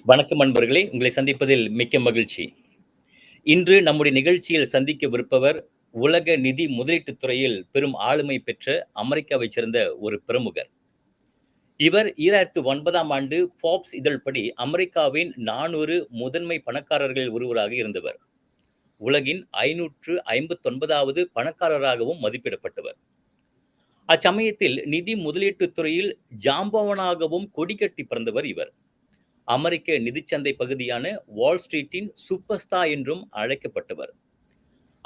வணக்கம் அன்பர்களே! உங்களை சந்திப்பதில் மிக்க மகிழ்ச்சி. இன்று நம்முடைய நிகழ்ச்சியில் சந்திக்கவிருப்பவர், உலக நிதி முதலீட்டுத் துறையில் பெரும் ஆளுமை பெற்ற அமெரிக்காவைச் சேர்ந்த ஒரு பிரமுகர். இவர் 2009ஆம் ஆண்டு ஃபார்ப்ஸ் இதழ்படி அமெரிக்காவின் 400 முதன்மை பணக்காரர்களில் ஒருவராக இருந்தவர். உலகின் 559வது பணக்காரராகவும் மதிப்பிடப்பட்டவர். அச்சமயத்தில் நிதி முதலீட்டுத் துறையில் ஜாம்பவானாகவும் கொடிகட்டி பறந்தவர் இவர். அமெரிக்க நிதிச்சந்தை பகுதியான வால் ஸ்ட்ரீட்டின் சூப்பர் ஸ்டார் என்றும் அழைக்கப்பட்டவர்.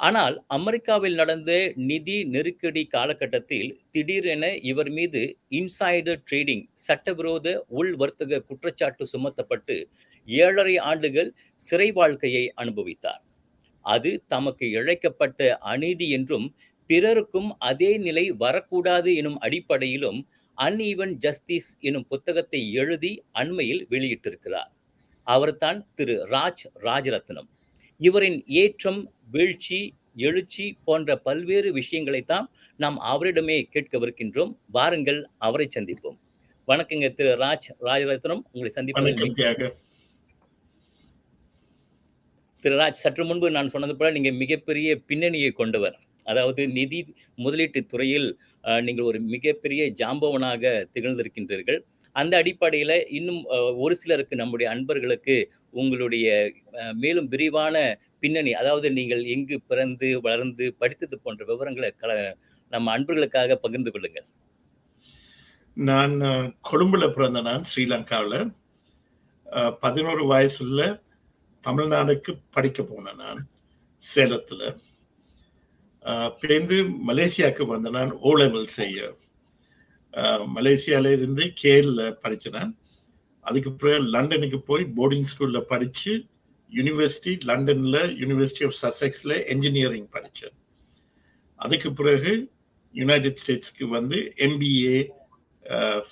ஆனால் அமெரிக்காவில் நடந்த நிதி நெருக்கடி காலகட்டத்தில் திடீரென இவர் மீது இன்சைடர் ட்ரேடிங் சட்டவிரோத உள் வர்த்தக குற்றச்சாட்டு சுமத்தப்பட்டு 7.5 ஆண்டுகள் சிறை வாழ்க்கையை அனுபவித்தார். அது தமக்கு இழைக்கப்பட்ட அநீதி என்றும் பிறருக்கும் அதே நிலை வரக்கூடாது எனும் அடிப்படையிலும் அன்ஈவன் ஜஸ்டிஸ் எனும் புத்தகத்தை எழுதி அண்மையில் வெளியிட்டிருக்கிறார். அவர்தான் திரு ராஜ் ராஜரத்னம். இவரின் ஏற்றம், வீழ்ச்சி, எழுச்சி போன்ற பல்வேறு விஷயங்களைத்தான் நாம் அவரிடமே கேட்கவிருக்கின்றோம். வாருங்கள், அவரை சந்திப்போம். வணக்கங்க திரு ராஜ் ராஜரத்னம். உங்களை சந்திப்பதில் திரு ராஜ், சற்று முன்பு நான் சொன்னது போல நீங்க மிகப்பெரிய பின்னணியை கொண்டவர். அதாவது நிதி முதலீட்டு துறையில் நீங்கள் ஒரு மிகப்பெரிய ஜாம்பவனாக திகழ்ந்திருக்கின்றீர்கள். அந்த அடிப்படையில இன்னும் ஒரு சிலருக்கு, நம்முடைய அன்பர்களுக்கு உங்களுடைய மேலும் விரிவான பின்னணி, அதாவது நீங்கள் எங்கு பிறந்து, வளர்ந்து, படித்தது போன்ற விவரங்களை நம்ம அன்பர்களுக்காக பகிர்ந்து கொள்ளுங்கள். நான் கொழும்புல பிறந்த நான் ஸ்ரீலங்காவில் 11 வயசுல தமிழ்நாடுக்கு படிக்க போனேன். நான் சேலத்துல பேருந்து மலேசியாவுக்கு வந்த நான் ஓ லெவல் செய்ய. மலேசியால இருந்து கேரள படிச்சேன். அதுக்கு பிறகு லண்டனுக்கு போய் போர்டிங் ஸ்கூல்ல படிச்சு யூனிவர்சிட்டி லண்டன்ல யூனிவர்சிட்டி ஆஃப் சசெக்ஸ்ல என்ஜினியரிங் படித்தேன். அதுக்கு பிறகு யுனைடெட் ஸ்டேட்ஸ்க்கு வந்து MBA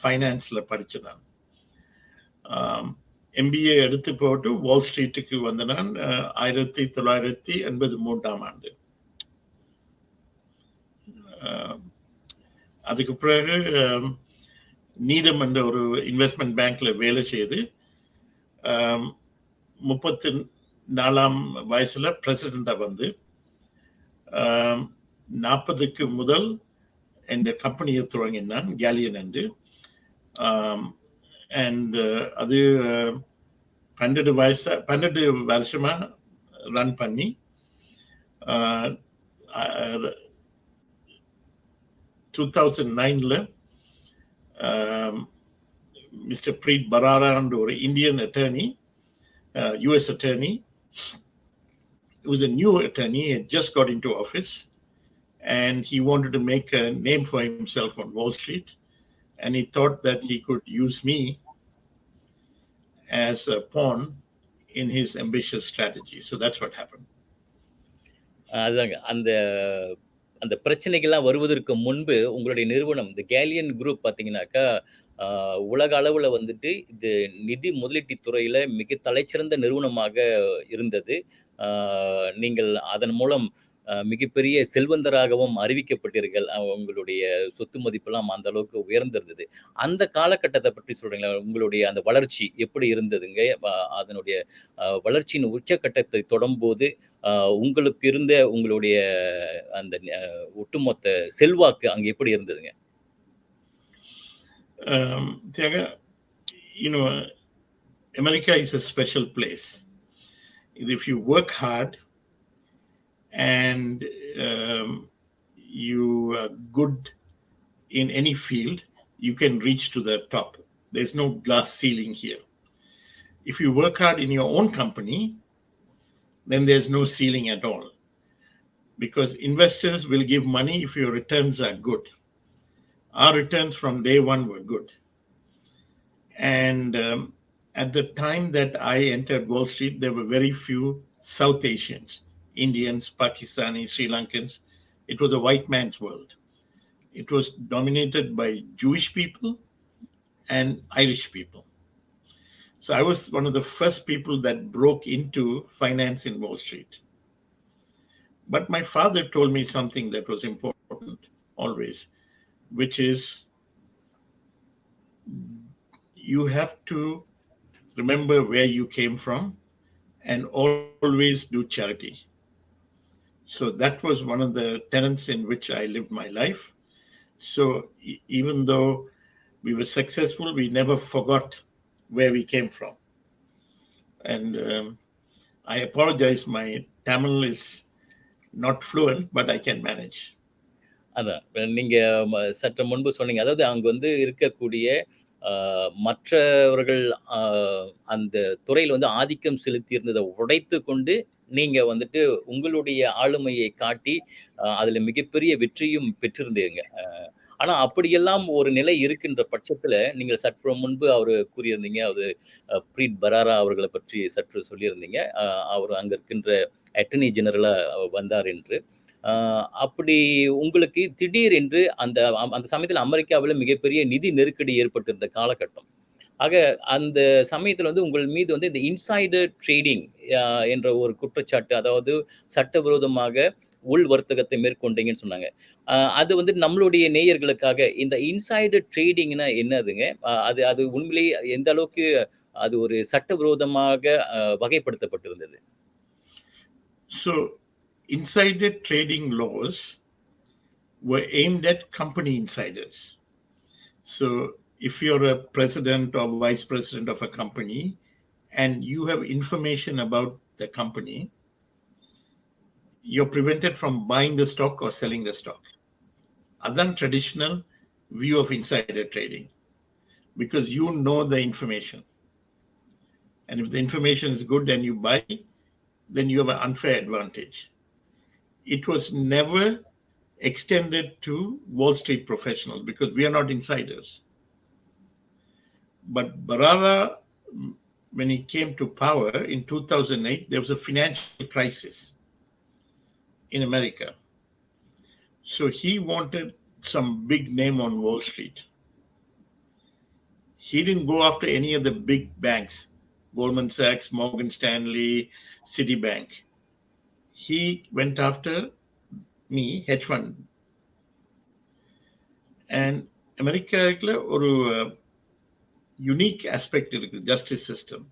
ஃபைனான்ஸ்ல படித்தேன். நான் MBA எடுத்து போட்டு வால் ஸ்ட்ரீட்டுக்கு வந்த நான் 1983ஆம் ஆண்டு. அதுக்கு பிறகு நீடம் என்ற ஒரு இன்வெஸ்ட்மெண்ட் பேங்க்ல வேலை செய்து 34ஆம் வயசுல பிரசிடெண்டா வந்து 40க்கு முதல் என் கம்பெனியை தொடங்கினான், கேலியன் என்று. அண்ட் அது 12 வருஷமா ரன் பண்ணி 2009ல மிஸ்டர் பிரீத் பராரா என்ற ஒரு Indian attorney, US attorney, he was a new attorney, he had just got into office and he wanted to make a name for himself on Wall Street, and he thought that he could use me as a pawn in his ambitious strategy. So that's what happened. அதுதாங்க, அந்த பிரச்சனைகள்லாம் வருவதற்கு முன்பு உங்களுடைய நிறுவனம் இந்த galleon group பார்த்தீங்கன்னாக்கா, உலக அளவுல வந்துட்டு இது நிதி முதலீட்டு துறையில மிக தலைச்சிறந்த நிறுவனமாக இருந்தது. நீங்கள் அதன் மூலம் மிகப்பெரிய செல்வந்தராகவும் அறிவிக்கப்பட்டீர்கள். உங்களுடைய சொத்து மதிப்பெல்லாம் அந்த அளவுக்கு உயர்ந்திருந்தது. அந்த காலகட்டத்தை பற்றி சொல்றீங்களா? உங்களுடைய அந்த வளர்ச்சி எப்படி இருந்ததுங்க? அதனுடைய வளர்ச்சியின் உச்சக்கட்டத்தை தொடும்போது உங்களுக்கு இருந்த உங்களுடைய அந்த ஒட்டுமொத்த செல்வாக்கு அங்க எப்படி இருந்ததுங்க? You know, America is a special place. If you work hard and you are good in any field, you can reach to the top. There's no glass ceiling here. If you work hard in your own company, then there's no ceiling at all, because investors will give money if your returns are good. Our returns from day one were good. And at the time that I entered Wall Street, there were very few South Asians, Indians, Pakistanis, Sri Lankans. It was a white man's world. It was dominated by Jewish people and Irish people. So I was one of the first people that broke into finance in Wall Street. But my father told me something that was important always, which is you have to remember where you came from, and always do charity. So that was one of the tenets in which I lived my life. So even though we were successful, we never forgot where we came from. And I apologize, my Tamil is not fluent, but I can manage. அதான். நீங்க சற்று முன்பு சொன்னீங்க. அதாவது அங்க வந்து இருக்கக்கூடிய மற்றவர்கள் அ அந்த துறையில வந்து ஆதிக்கம் செலுத்தியிருந்தத உடைத்துக் கொண்டு, நீங்க வந்துட்டு உங்களுடைய ஆளுமையை காட்டி, அதுல மிகப்பெரிய வெற்றியும் பெற்றிருந்தீங்க. ஆனா அப்படியெல்லாம் ஒரு நிலை இருக்கின்ற பட்சத்துல, நீங்கள் சற்று முன்பு அவரு கூறியிருந்தீங்க, அது பிரீத் பராரா அவர்கள பற்றி சற்று சொல்லியிருந்தீங்க. அவரு அங்க இருக்கின்ற அட்டர்னி ஜெனரலா வந்தார் என்று. அப்படி உங்களுக்கு திடீரென்று அந்த அந்த சமயத்தில அமெரிக்காவில மிகப்பெரிய நிதி நெருக்கடி ஏற்பட்டிருந்த காலகட்டம். ஆக அந்த சமயத்தில வந்து உங்கள் மீது வந்து இந்த இன்சைடர் ட்ரேடிங் அ என்ற ஒரு குற்றச்சாட்டு, அதாவது சட்டவிரோதமாக உள் வர்த்தகத்தை மேற்கொண்டீங்கன்னு சொன்னாங்க. அது வந்து நம்மளுடைய நேயர்களுக்காக இந்த இன்சைடர் ட்ரேடிங்ன்னா என்னதுங்க? அது அது உண்மையிலேயே எந்த அளவுக்கு அது ஒரு சட்டவிரோதமாக வகைப்படுத்தப்பட்டிருந்தது? So insider trading laws were aimed at company insiders. So if you're a president or vice president of a company and you have information about the company, you're prevented from buying the stock or selling the stock. Other traditional view of insider trading, because you know the information. And if the information is good and you buy, then you have an unfair advantage. It was never extended to Wall Street professionals because we are not insiders. But Barara, when he came to power in 2008, there was a financial crisis in America. So he wanted some big name on Wall Street. He didn't go after any of the big banks, Goldman Sachs, Morgan Stanley, Citibank. He went after me, hedge fund. And அமெரிக்காவில் ஒரு unique aspect இருக்கு justice system.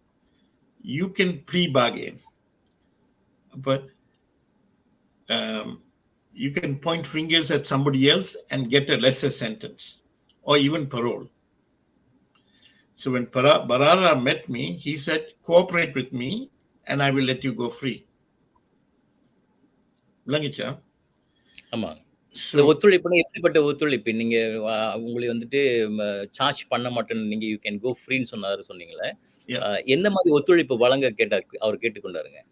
You can plea bargain. அப்போ you can point fingers at somebody else and get a lesser sentence or even parole. So when Barara met me, he said, cooperate with me and I will let you go free. விளங்கிச்சா? ஆமா. இந்த ஒத்துழைப்புனா எப்படிப்பட்ட ஒத்துழைப்பு? நீங்க உங்களை வந்துட்டு charge பண்ண மாட்டேன்னு நீங்க யூ கேன் கோ ஃப்ரீன்னு சொன்னீங்களே. எந்த மாதிரி ஒத்துழைப்பு வழங்க அவர் கேட்டுக்கொண்டாருங்க?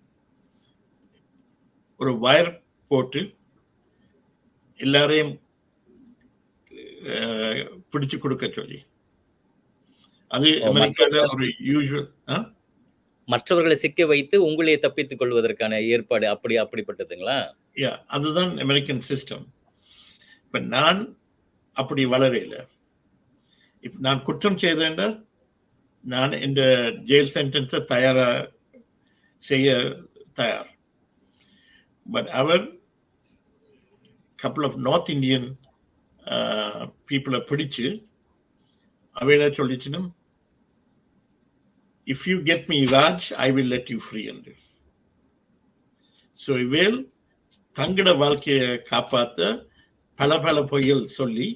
ஒரு வயர் போட்டு எல்லாரையும் பிடிச்சு கொடுக்க சொல்லி. அது அமெரிக்கால ஒரு யூசுவல். மற்றவர்களை சிக்க வைத்து உங்களே தப்பித்துக் கொள்வதற்கான ஏற்பாடு அப்படிப்பட்டதுங்களா? அதுதான் அமெரிக்கன் சிஸ்டம். இப்ப நான் அப்படி வளரையில. இப்ப நான் குற்றம் செய்தேன்டா நான் இந்த ஜெயில் சென்டென்ஸை செய்ய தயார். பட் அவர் couple of North Indian people பிடிச்சு அவையில சொல்லிச்சுனும், if you get me Raj, I will let you free என்று. So இவேல் தங்கட வாழ்க்கையை காப்பாத்த பல பொய்கள் சொல்லி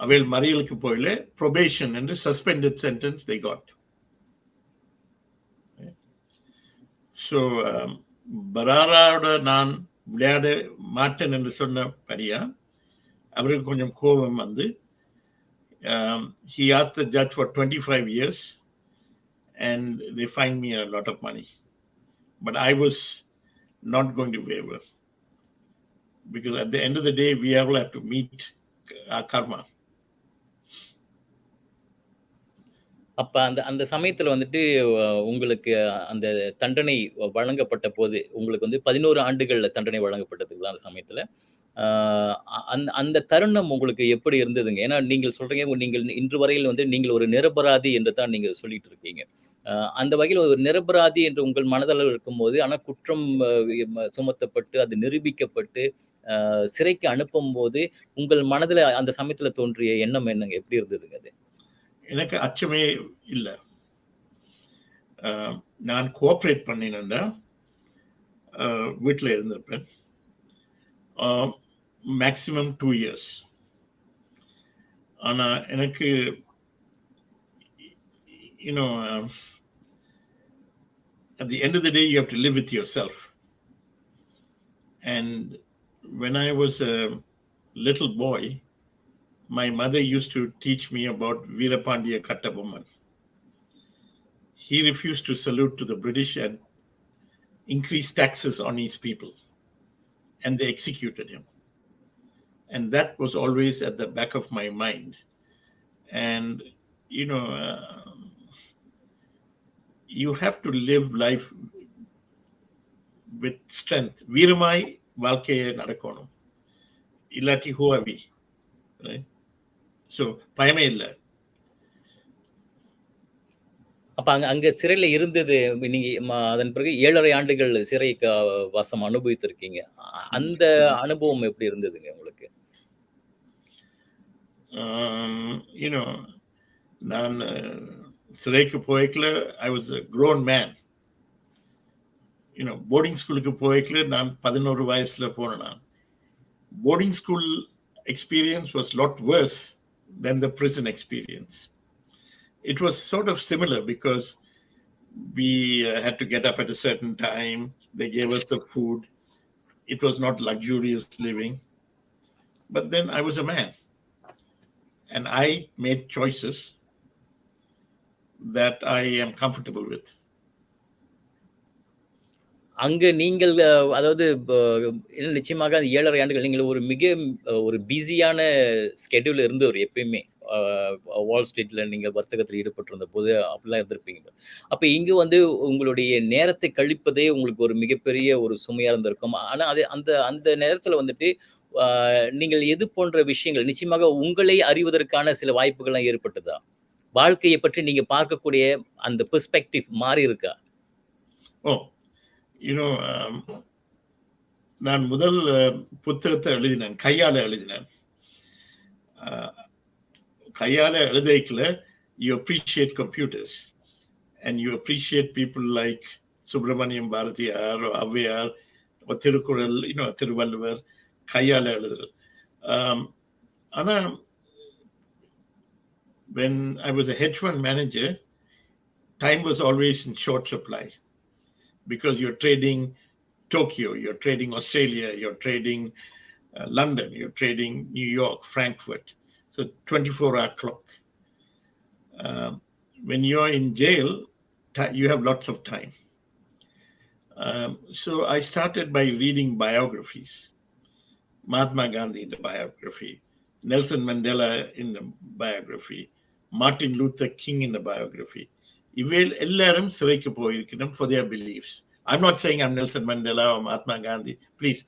அவையில் மறியலுக்கு போயில probation என்று suspended sentence they got. So பராராவோட நான் விளையாட மாட்டேன் என்று சொன்னபடியா அவருக்கு கொஞ்சம் கோபம் வந்து he asked the judge for 25 years and they fined me a lot of money. But I was not going to waver because at the end of the day we all have to meet our karma. அப்ப அந்த சமயத்துல வந்துட்டு உங்களுக்கு அந்த தண்டனை வழங்கப்பட்ட போது, உங்களுக்கு வந்து 11 ஆண்டுகள் தண்டனை வழங்கப்பட்டதுங்களா அந்த சமயத்துல? அந்த தருணம் உங்களுக்கு எப்படி இருந்ததுங்க? ஏன்னா நீங்கள் சொல்றீங்க, நீங்கள் இன்று வரையில் வந்து நீங்கள் ஒரு நிரபராதி என்று தான் நீங்க சொல்லிட்டு இருக்கீங்க. அந்த வகையில் ஒரு நிரபராதி என்று உங்கள் மனதளவில் இருக்கும்போது, ஆனா குற்றம் சுமத்தப்பட்டு, அது நிரூபிக்கப்பட்டு, சிறைக்கு அனுப்பும்போது, உங்கள் மனதுல அந்த சமயத்துல தோன்றிய எண்ணம் என்னங்க? எப்படி இருந்ததுங்க அது? எனக்கு அச்சமே இல்லை. நான் கோஆப்ரேட் பண்ணினேன்னா வீட்டில் இருந்திருப்பேன். Maximum 2 years. ஆனால் எனக்கு at the end of the day, you have to live with yourself. And when I was a little boy, my mother used to teach me about Veerapandiya Kattabomman. He refused to salute to the British and increased taxes on his people, and they executed him. And that was always at the back of my mind. And you have to live life with strength. Veeramai வாழ்க்கையை நடக்கணும், இல்லாட்டி who are we, right? So பயமே இல்லை. அப்ப அங்க சிறையில இருந்தது நீங்க அதன் பிறகு 7.5 ஆண்டுகள் சிறை வாசம் அனுபவித்திருக்கீங்க. அந்த அனுபவம் எப்படி இருந்ததுங்க உங்களுக்கு? நான் சிறைக்கு போய்க்கல, I was a grown man. Boarding ஸ்கூலுக்கு போய்க்கல, நான் 11 வயசுல போனேன். நான் boarding school experience was a lot worse than the prison experience. It was sort of similar because we had to get up at a certain time. They gave us the food. It was not luxurious living. But then I was a man. And I made choices that I am comfortable with. அங்க நீங்கள் அதாவது நிச்சயமாக அந்த 7.5 ஆண்டுகள் நீங்கள் ஒரு பிஸியான schedule இருந்தவர் எப்பயுமே. வால் ஸ்ட்ரீட்ல நீங்க வர்த்தகத்தில் ஈடுபட்டிருந்த போது அப்படிலாம் இருந்திருப்பீங்க. அப்ப இங்க உங்களுடைய நேரத்தை கழிப்பதே உங்களுக்கு ஒரு மிகப்பெரிய ஒரு சுமையா இருந்திருக்கும். ஆனா அது அந்த நேரத்துல நீங்கள் எது போன்ற விஷயங்கள் நிச்சயமாக உங்களை அறிவதற்கான சில வாய்ப்புகள்லாம் ஏற்பட்டதா? வாழ்க்கையை பற்றி நீங்க பார்க்கக்கூடிய அந்த பெர்ஸ்பெக்டிவ் மாறி இருக்கா? நான் முதல் புத்தகத்தை எழுதினேன், கையால எழுதினேன். கையால எழுதிக்கல, you appreciate computers and you appreciate people like Subramaniam Bharatiyar or Avvaiyar or Thirukural, Thiruvalluvar, கையால எழுதுறது. ஆனா when I was a hedge fund manager, time was always in short supply because you're trading Tokyo, you're trading Australia, you're trading London, you're trading New York, Frankfurt. So 24-hour clock. When you're in jail, you have lots of time. So I started by reading biographies. Mahatma Gandhi in the biography, Nelson Mandela in the biography, Martin Luther King in the biography. இவையில் எல்லாரும் சிறைக்கு போயிருக்கணும் for their beliefs. I'm not saying I'm Nelson Mandela or Mahatma Gandhi. Please,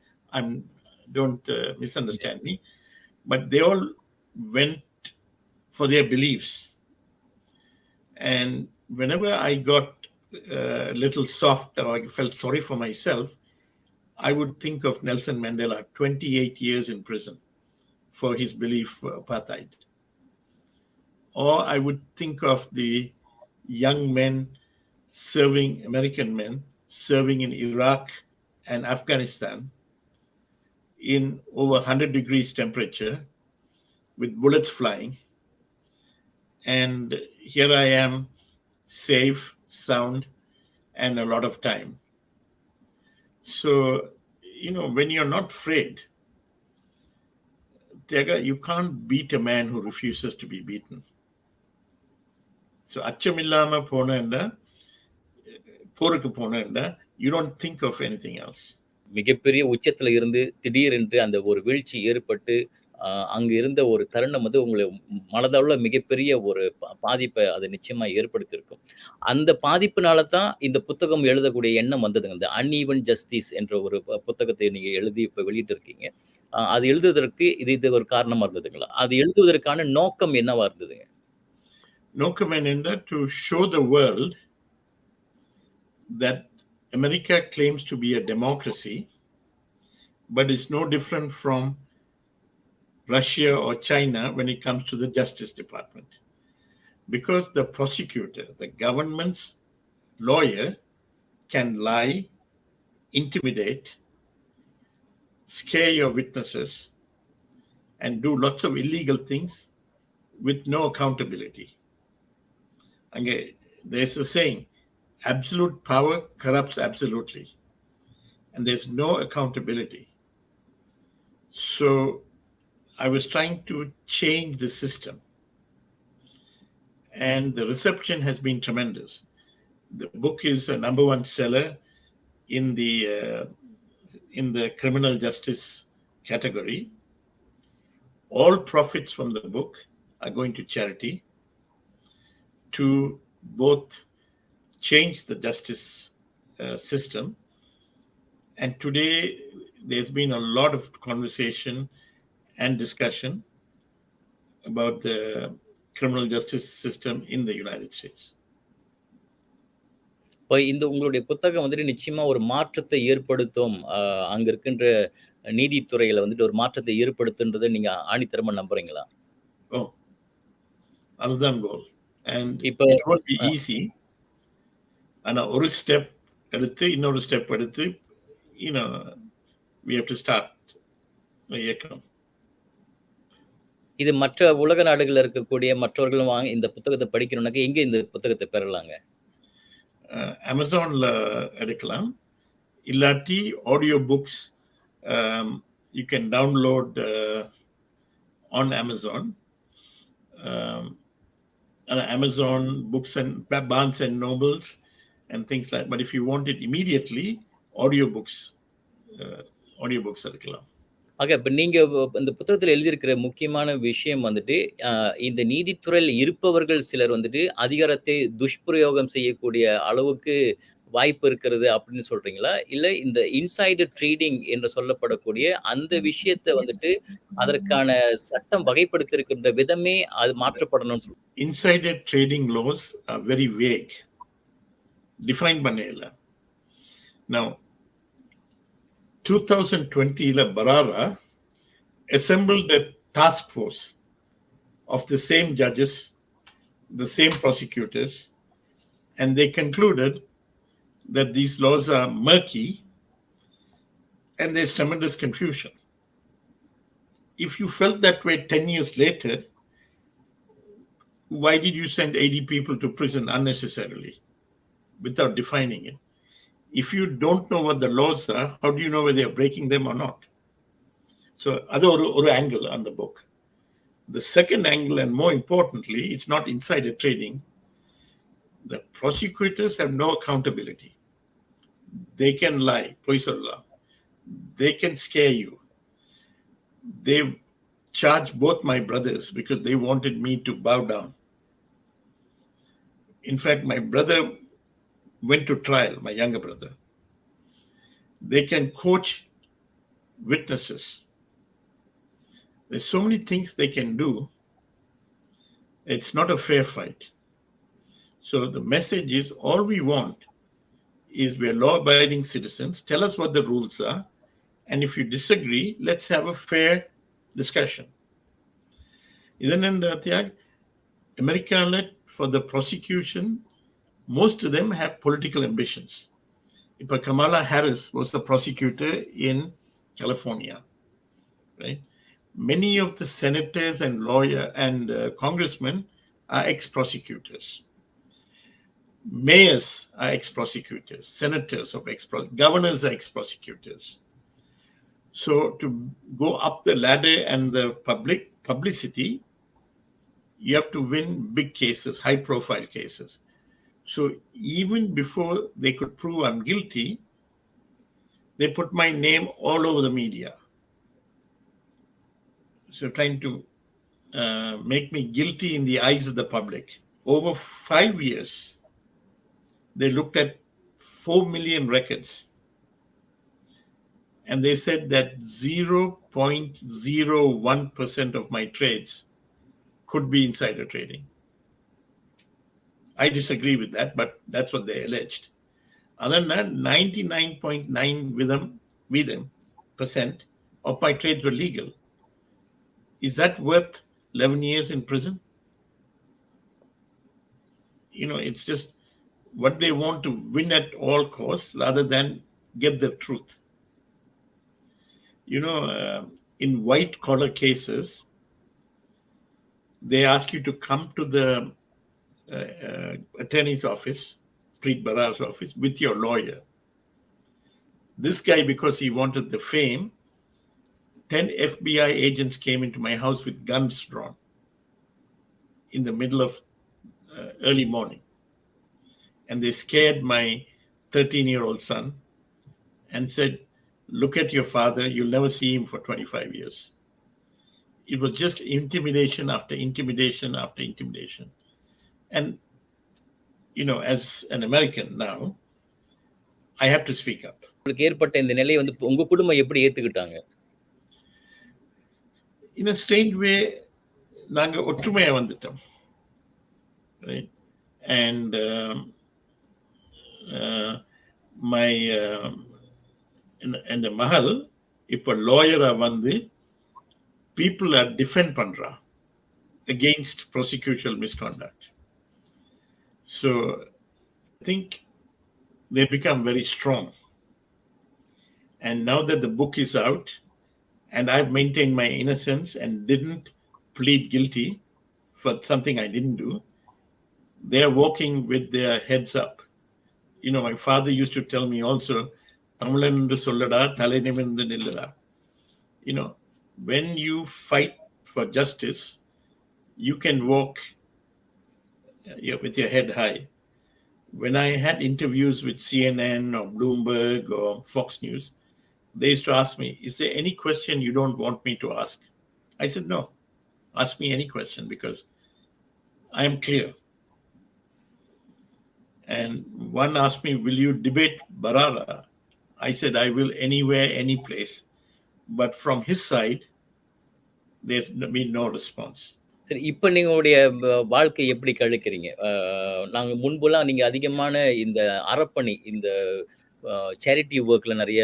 don't misunderstand me. But they all went for their beliefs. And whenever I got a little soft or I felt sorry for myself, I would think of Nelson Mandela, 28 years in prison for his belief for apartheid. Or I would think of the young men serving, American men, serving in Iraq and Afghanistan in over 100 degrees temperature with bullets flying. And here I am, safe, sound, and a lot of time. So, when you're not afraid, you can't beat a man who refuses to be beaten. So, அச்சமில்லாம போனேன்னா, போருக்கு போனேன்னா, you don't think of anything else. மிகப்பெரிய உச்சத்துல இருந்து திடீரென்று அந்த ஒரு வீழ்ச்சி ஏற்பட்டு அங்க இருந்த ஒரு தருணம் உங்களை மனதளவுல மிகப்பெரிய ஒரு பாதிப்பை அது நிச்சயமா ஏற்படுத்தியிருக்கும். அந்த பாதிப்புனால தான் இந்த புத்தகம் எழுதக்கூடிய எண்ணம் வந்ததுங்க. இந்த அன்ஈவன் ஜஸ்டிஸ் என்ற ஒரு புத்தகத்தை நீங்க எழுதி இப்ப வெளியிட்டு இருக்கீங்க. அது எழுதுவதற்கு இது ஒரு காரணமா இருந்ததுங்களா? அது எழுதுவதற்கான நோக்கம் என்னவா இருந்ததுங்க? நோக்கம் என்னன்னா, to show the world that America claims to be a democracy, but it's no different from Russia or China when it comes to the Justice Department. Because the prosecutor, the government's lawyer can lie, intimidate, scare your witnesses, and do lots of illegal things with no accountability. Okay, there's a saying, absolute power corrupts absolutely, and there's no accountability. So I was trying to change the system, and the reception has been tremendous. The book is a number one seller in the criminal justice category. All profits from the book are going to charity to both change the justice system. And today there's been a lot of conversation and discussion about the criminal justice system in the United States. இப்போ இந்த உங்களுடைய புத்தகம் வந்துட்டு நிச்சயமா ஒரு மாற்றத்தை ஏற்படுத்தும். அங்க இருக்கின்ற நீதித்துறையில வந்துட்டு ஒரு மாற்றத்தை ஏற்படுத்துன்றத நீங்க ஆணித்தரமா நம்புறீங்களா? Oh, அதுதான் கோல். And இப்ப it won't be easy. ஆனா ஒரு ஸ்டெப் எடுத்து இன்னொரு ஸ்டெப் எடுத்து we have to start இயக்கம். இது மற்ற உலக நாடுகள்ல இருக்கக்கூடிய மற்றவர்களும் இந்த புத்தகத்த படிக்கணும்னாக்க எங்க இந்த புத்தகத்த பெறலாங்க? அமேசான்ல எடுக்கலாம். இல்லாட்டி audio books you can download on Amazon. Amazon books and Barnes and Nobles and things like. But if you want it immediately, audiobooks எடுக்கலாம். ஆக இப்ப நீங்க இந்த புத்தகத்துல எழுதியிருக்கிற முக்கியமான விஷயம் வந்துட்டு, இந்த நீதித்துறையில் இருப்பவர்கள் சிலர் வந்துட்டு அதிகாரத்தை துஷ்பிரயோகம் செய்யக்கூடிய அளவுக்கு வாய்ப்பு இருக்கிறது அப்படின்னு சொல்றீங்களா? இல்ல இந்த இன்சைடர் ட்ரேடிங் என்று சொல்லப்படக்கூடிய அந்த விஷயத்த வந்துட்டு அதற்கான சட்டம் வகைப்படுத்தியிருக்கின்ற விதமே அது மாற்றப்படணும்னு சொல்றீங்க? Insider trading laws are very vague. Define பண்ணே இல்ல. Now 2020 Barara assembled a task force of the same judges, the same prosecutors, and they concluded that these laws are murky and there's tremendous confusion. If you felt that way 10 years later, why did you send 80 people to prison unnecessarily without defining it? If you don't know what the laws are, how do you know whether they're breaking them or not? So, that's one angle on the book. The second angle, and more importantly, it's not insider trading. The prosecutors have no accountability. They can lie, they can scare you. They charged both my brothers because they wanted me to bow down. In fact, my brother went to trial, my younger brother. They can coach witnesses. There's so many things they can do. It's not a fair fight. So the message is, all we want is we're law-abiding citizens. Tell us what the rules are. And if you disagree, let's have a fair discussion. Even in America, for the prosecution, most of them have political ambitions. Kamala Harris was the prosecutor in California, right? Many of the senators and lawyers and congressmen are ex-prosecutors. Mayors are ex-prosecutors. Senators of governors are ex-prosecutors. So to go up the ladder and the publicity, you have to win big cases, high-profile cases. So even before they could prove I'm guilty, they put my name all over the media. So trying to make me guilty in the eyes of the public. Over 5 years, they looked at 4 million records. And they said that 0.01% of my trades could be insider trading. I disagree with that, but that's what they alleged. Other than that, 99.9% of my trades were legal. Is that worth 11 years in prison? It's just what they want to win at all costs rather than get the truth. In white collar cases, they ask you to come to the attorney's office, Preet Bharara's office, with your lawyer. This guy, because he wanted the fame, 10 FBI agents came into my house with guns drawn in the middle of early morning. And they scared my 13-year-old son and said, "Look at your father, you'll never see him for 25 years." It was just intimidation after intimidation after intimidation. And, as an American now, I have to speak up. உங்களுக்கு ஏற்பட்ட இந்த நிலையை வந்து உங்க குடும்பம் எப்படி ஏத்துக்கிட்டாங்க? In a strange way, நாங்க ஒற்றுமையா வந்துட்டோம். Right? And my and the mahal, இப்போ லாயரா வந்து people are defend பண்றா against prosecutorial misconduct. So I think they become very strong. And now that the book is out and I've maintained my innocence and didn't plead guilty for something I didn't do, they're walking with their heads up. My father used to tell me also, Tamilan endu sollada, thalai nimirந்து nillada. When you fight for justice, you can walk with your head high. When I had interviews with CNN or Bloomberg or Fox News, they used to ask me, "Is there any question you don't want me to ask?" I said, "No, ask me any question because I am clear." And one asked me, "Will you debate Bharara?" I said, "I will anywhere, any place." But from his side, there's been no response. சரி, இப்ப நீங்களுடைய வாழ்க்கை எப்படி கழிக்கிறீங்க? நாங்க முன்புலாம் நீங்க அதிகமான இந்த அறப்பணி, இந்த charity ஒர்க்ல நெறைய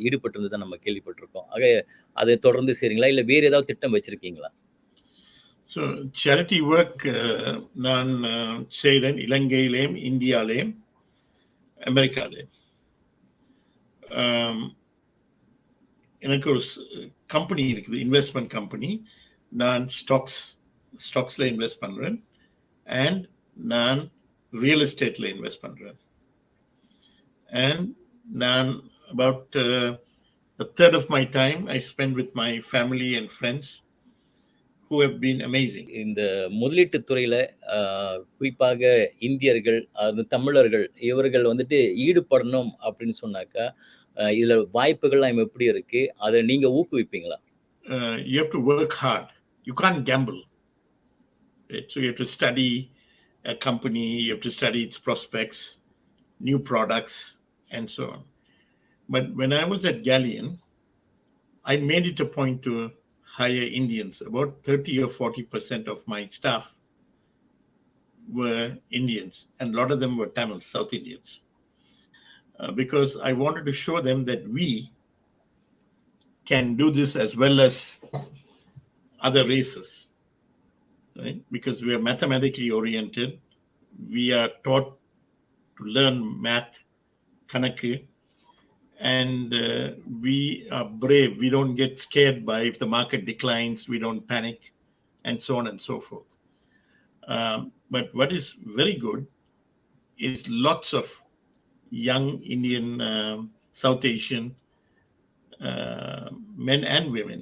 ஈடுபட்டிருந்ததா நம்ம கேள்விப்பட்டிருக்கோம். ஆக அதை தொடர்ந்து செய்றீங்களா? இல்ல வேற ஏதாவது திட்டம் வச்சிருக்கீங்களா? So charity work நான் செய்றேன் இலங்கையிலேயும் இந்தியாலேயும் அமெரிக்காலேயும். எனக்கு ஒரு கம்பெனி இருக்குது, இன்வெஸ்ட்மெண்ட் கம்பெனி. நான் ஸ்டாக்ஸ்ல இன்வெஸ்ட் பண்றேன் அண்ட் நான் ரியல் எஸ்டேட்ல இன்வெஸ்ட் பண்றேன். And நான் about a third of my time I spend with my family and friends who have been amazing. இந்த முதலீட்டு துறையில குறிப்பாக இந்தியர்கள், தமிழர்கள் இவர்கள் வந்துட்டு ஈடுபடணும் அப்படின்னு சொன்னாக்கா, இதுல வாய்ப்புகள்லாம் எப்படி இருக்கு? அதை நீங்க ஊக்குவிப்பீங்களா? You have to work hard. You can't gamble. Right? So you have to study a company, you have to study its prospects, new products, and so on. But when I was at Galleon, I made it a point to hire Indians. About 30 or 40% of my staff were Indians, and a lot of them were Tamils, South Indians, because I wanted to show them that we can do this as well as other races, right? Because we are mathematically oriented. We are taught to learn math, Kanakku, and we are brave. We don't get scared by if the market declines, we don't panic, and so on and so forth. But what is very good is lots of young Indian, South Asian men and women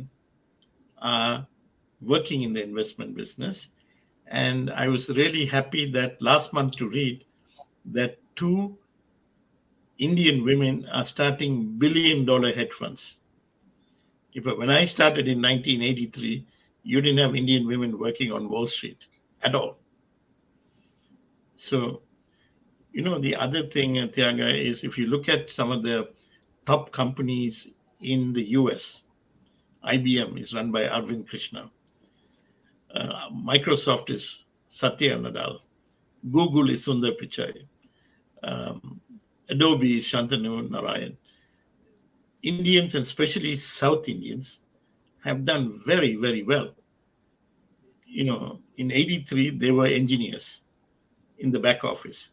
are working in the investment business. And I was really happy that last month to read that 2 Indian women are starting billion-dollar hedge funds. When I started in 1983, you didn't have Indian women working on Wall Street at all. So, the other thing, Thiaga, is if you look at some of the top companies in the US, IBM is run by Arvind Krishna. Microsoft is Satya Nadal. Google is Sundar Pichai. Adobe is Shantanu Narayan. Indians, and especially South Indians, have done very, very well. In 83, they were engineers in the back office.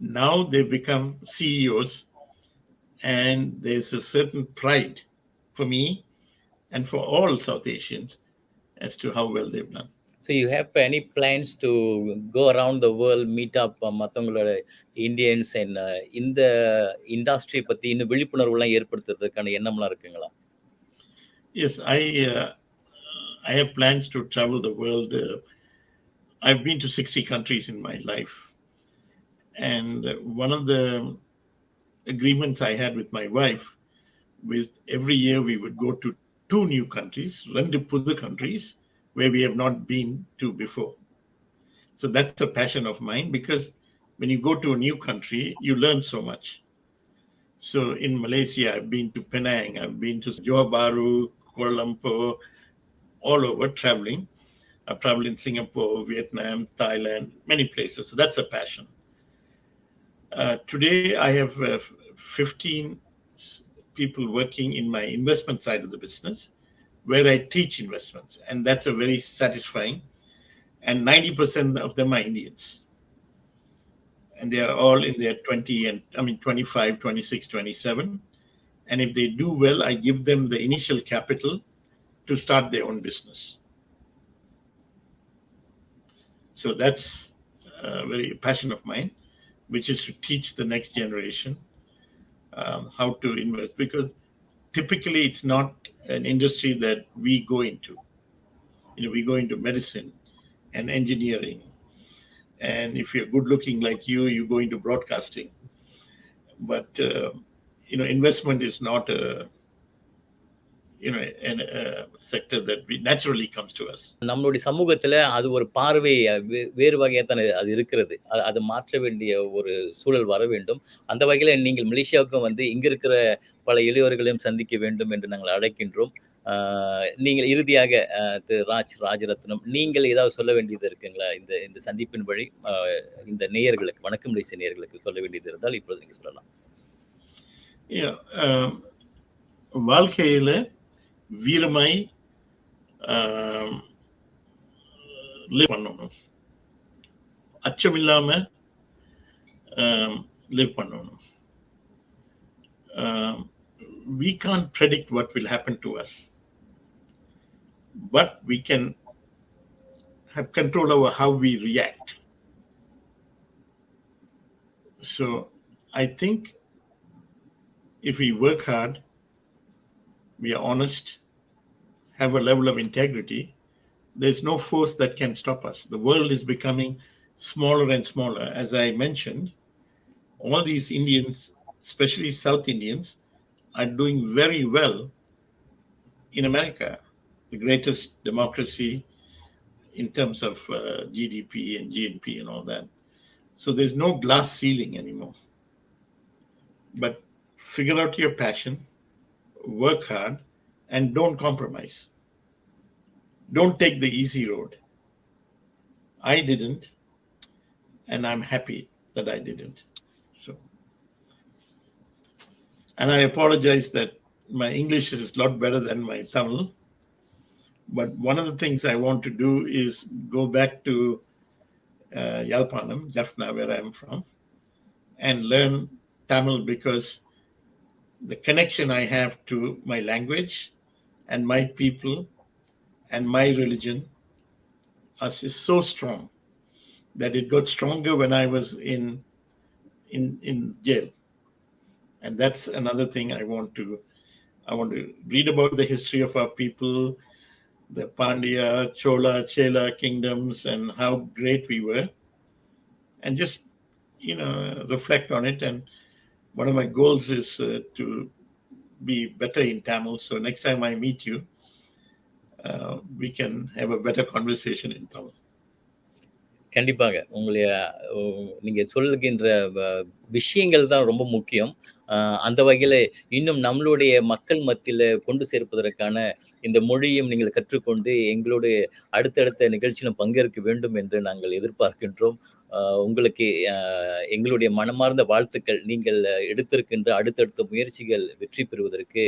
Now they've become CEOs, and there's a certain pride for me and for all South Asians as to how well they've done. So you have any plans to go around the world, meet up மத்தவங்களோட Indians and இந்த industry பத்தி இன்னும் விழிப்புணர்வுலாம் ஏற்படுத்துறதுக்கான எண்ணம்லாம் இருக்குங்களா? Yes, I have plans to travel the world. I've been to 60 countries in my life, and one of the agreements I had with my wife was every year we would go to 2 new countries, ரெண்டு புது countries where we have not been to before. So that's a passion of mine, because when you go to a new country, you learn so much. So in Malaysia, I've been to Penang, I've been to Johor Bahru, Kuala Lumpur, all over traveling. I've traveled in Singapore, Vietnam, Thailand, many places. So that's a passion. Today, I have 15 people working in my investment side of the business, where I teach investments, and that's a very satisfying. And 90% of them are Indians, and they are all in their 25, 26, 27. And if they do well, I give them the initial capital to start their own business. So that's a very passion of mine, which is to teach the next generation how to invest, because typically it's not an industry that we go into. We go into medicine and engineering, and if you're good looking like you go into broadcasting. But investment is not a sector that naturally comes to us. நம்மளுடைய சமூகத்துல அது ஒரு பார்வை வேறு வகையா தானே அது இருக்கிறது. அது மாற்ற வேண்டிய ஒரு சூழல் வர வேண்டும். அந்த வகையில நீங்கள் மலேசியாவுக்கும் வந்து இங்க இருக்கிற பல இளையோர்களையும் சந்திக்க வேண்டும் என்று நாங்கள் அழைக்கின்றோம். நீங்கள் இறுதியாக திரு ராஜரத்னம், நீங்கள் ஏதாவது சொல்ல வேண்டியது இருக்குங்களா? இந்த சந்திப்பின் வழி இந்த நேயர்களுக்கு, வணக்கம் மலேசியா நேயர்களுக்கு சொல்ல வேண்டியது இருந்தால் இப்பொழுது நீங்க சொல்லலாம். வாழ்க்கையில வீரமாய் லிவ் பண்ணணும், அச்சமில்லாம லிவ் பண்ணணும். We can't predict what will happen to us, but we can have control over how we react. So I think if we work hard, we are honest, have a level of integrity, there's no force that can stop us. The world is becoming smaller and smaller. As I mentioned, all these Indians, especially South Indians, are doing very well in America, the greatest democracy in terms of GDP and GNP and all that. So there's no glass ceiling anymore. But figure out your passion, work hard, and don't compromise. Don't take the easy road. I didn't, and I'm happy that I didn't. So, and I apologize that my English is a lot better than my Tamil. But one of the things I want to do is go back to Yalpanam, Jaffna, where I'm from, and learn Tamil, because the connection I have to my language and my people and my religion is so strong that it got stronger when I was in jail. And that's another thing I want to read about the history of our people, the Pandya, Chola, Chela kingdoms, and how great we were, and just reflect on it. And one of my goals is to be better in Tamil. So next time I meet you, we can have a better conversation in Tamil. கண்டிப்பாக. நீங்க சொல்லுகின்ற விஷயங்கள் தான் ரொம்ப முக்கியம். அந்த வகையில இன்னும் நம்மளுடைய மக்கள் மத்தியில கொண்டு சேர்ப்பதற்கான இந்த மொழியும் நீங்கள் கற்றுக்கொண்டு எங்களோடு அடுத்தடுத்த நிகழ்ச்சியிலும் பங்கேற்க வேண்டும் என்று நாங்கள் எதிர்பார்க்கின்றோம். உங்களுக்கு எங்களுடைய மனமார்ந்த வாழ்த்துக்கள். நீங்கள் எடுத்திருக்கின்ற அடுத்தடுத்த முயற்சிகள் வெற்றி பெறுவதற்கு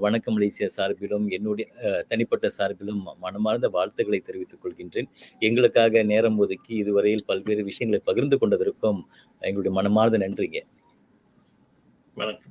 வணக்கம் மலேசியா சார்பிலும், என்னுடைய தனிப்பட்ட சார்பிலும் மனமார்ந்த வாழ்த்துக்களை தெரிவித்துக் கொள்கின்றேன். எங்களுக்காக நேரம் ஒதுக்கி இதுவரையில் பல்வேறு விஷயங்களை பகிர்ந்து கொண்டதற்கும் எங்களுடைய மனமார்ந்த நன்றிங்க. வணக்கம்.